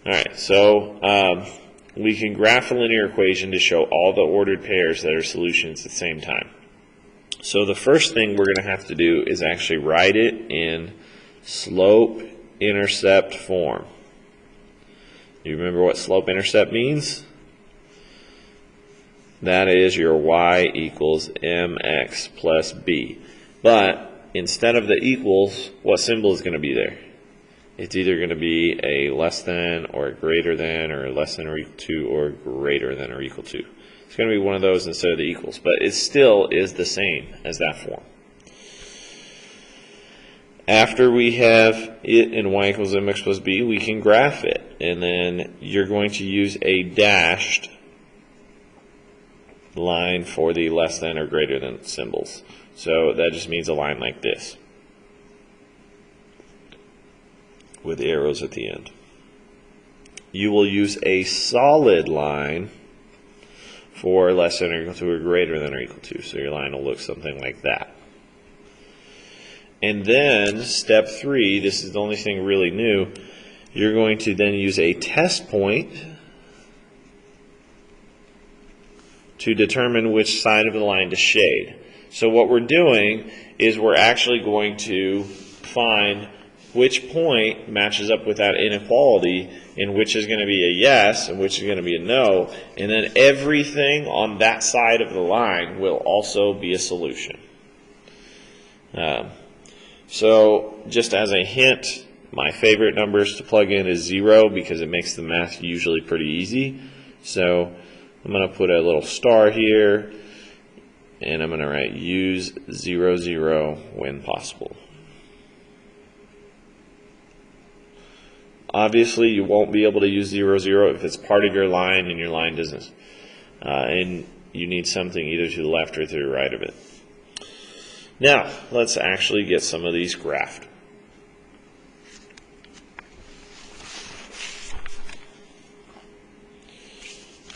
All right, so we can graph a linear equation to show all the ordered pairs that are solutions at the same time. So the first thing we're going to have to do is actually write it in slope-intercept form. You remember what slope-intercept means? That is your y equals mx plus b. But instead of the equals, what symbol is going to be there? It's either going to be a less than or a greater than or less than or equal to or greater than or equal to. It's going to be one of those instead of the equals, but it still is the same as that form. After we have it in y equals mx plus b, we can graph it, and then you're going to use a dashed line for the less than or greater than symbols. So that just means a line like this with arrows at the end. You will use a solid line for less than or equal to or greater than or equal to. So your line will look something like that. And then step 3, this is the only thing really new, you're going to then use a test point to determine which side of the line to shade. So what we're doing is we're actually going to find which point matches up with that inequality and which is going to be a yes and which is going to be a no, and then everything on that side of the line will also be a solution. So just as a hint, my favorite numbers to plug in is 0 because it makes the math usually pretty easy. So I'm going to put a little star here, and I'm going to write use 0, 0 when possible. Obviously, you won't be able to use 0, 0 if it's part of your line and your line doesn't. And you need something either to the left or to the right of it. Now, let's actually get some of these graphed.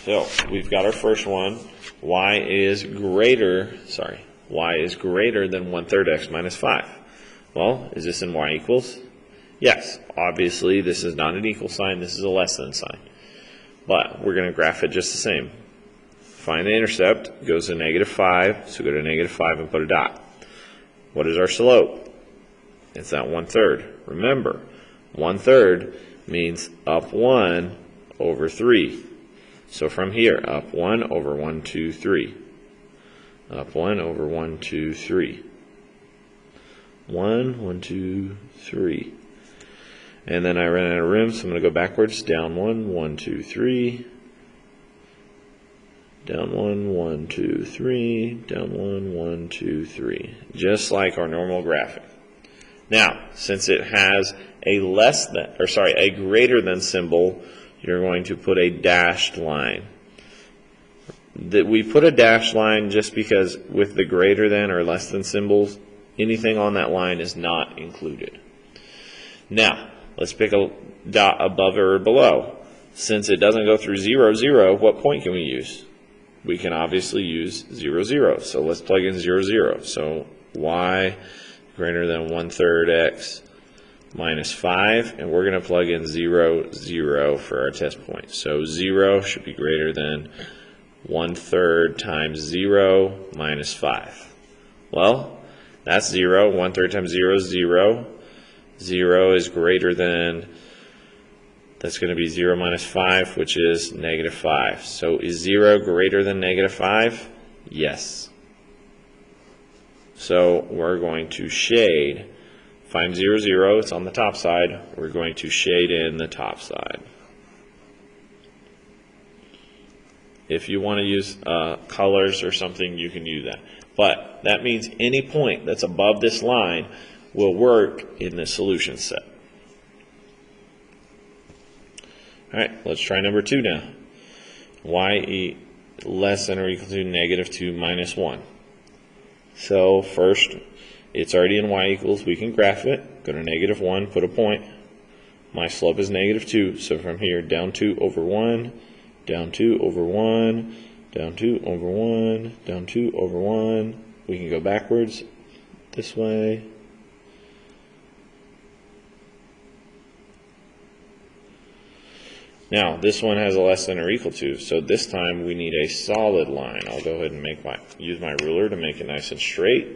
So, we've got our first one. Y is greater than 1/3 x minus 5. Well, is this in y equals? Yes. Obviously, this is not an equal sign. This is a less than sign. But we're going to graph it just the same. Find the intercept. Goes to -5. So go to -5 and put a dot. What is our slope? It's that 1/3. Remember, 1/3 means up 1 over 3. So from here, up 1 over 1, 2, 3. Up 1 over 1, 2, 3. 1, 1, 2, 3. And then I ran out of room, so I'm going to go backwards. Down 1, 1, 2, 3. Down 1, 1, 2, 3. Down 1, 1, 2, 3. Just like our normal graphic. Now, since it has a greater than symbol, you're going to put a dashed line. We put a dashed line just because with the greater than or less than symbols, anything on that line is not included. Now, let's pick a dot above or below. Since it doesn't go through 0, 0, what point can we use? We can obviously use 0, 0. So let's plug in 0, 0. So y greater than 1/3 x minus 5, and we're going to plug in 0, 0 for our test point. So 0 should be greater than 1/3 times 0 minus 5. Well, that's 0. 1/3 times 0 is 0. 0 is greater than, that's going to be 0 minus 5, which is -5. So is 0 greater than -5? Yes. So we're going to shade. Find 0, 0. It's on the top side. We're going to shade in the top side. If you want to use colors or something, you can use that. But that means any point that's above this line will work in the solution set. All right, let's try number 2 now. Y less than or equal to -2 minus 1. So first, it's already in y equals. We can graph it. Go to -1, put a point. My slope is -2. So from here, down 2 over 1, down 2 over 1, down 2 over 1, down 2 over 1. We can go backwards this way. Now, this one has a less than or equal to, so this time we need a solid line. I'll go ahead and use my ruler to make it nice and straight.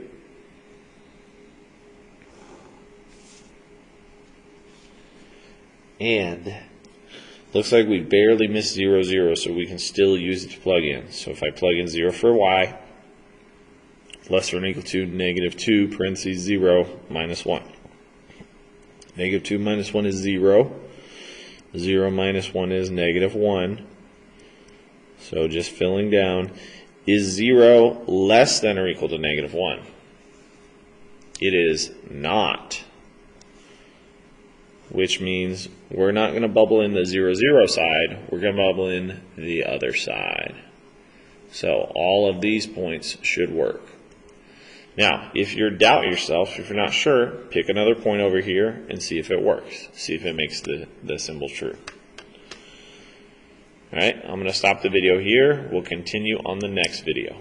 And looks like we barely missed 0, 0, so we can still use it to plug in. So if I plug in 0 for y, less than or equal to -2, parentheses 0, minus 1. -2 minus 1 is 0. 0 minus 1 is -1. So just filling down. Is 0 less than or equal to -1? It is not. Which means we're not going to bubble in the 0, 0 side. We're going to bubble in the other side. So all of these points should work. Now, if you doubt yourself, if you're not sure, pick another point over here and see if it works. See if it makes the symbol true. All right, I'm going to stop the video here. We'll continue on the next video.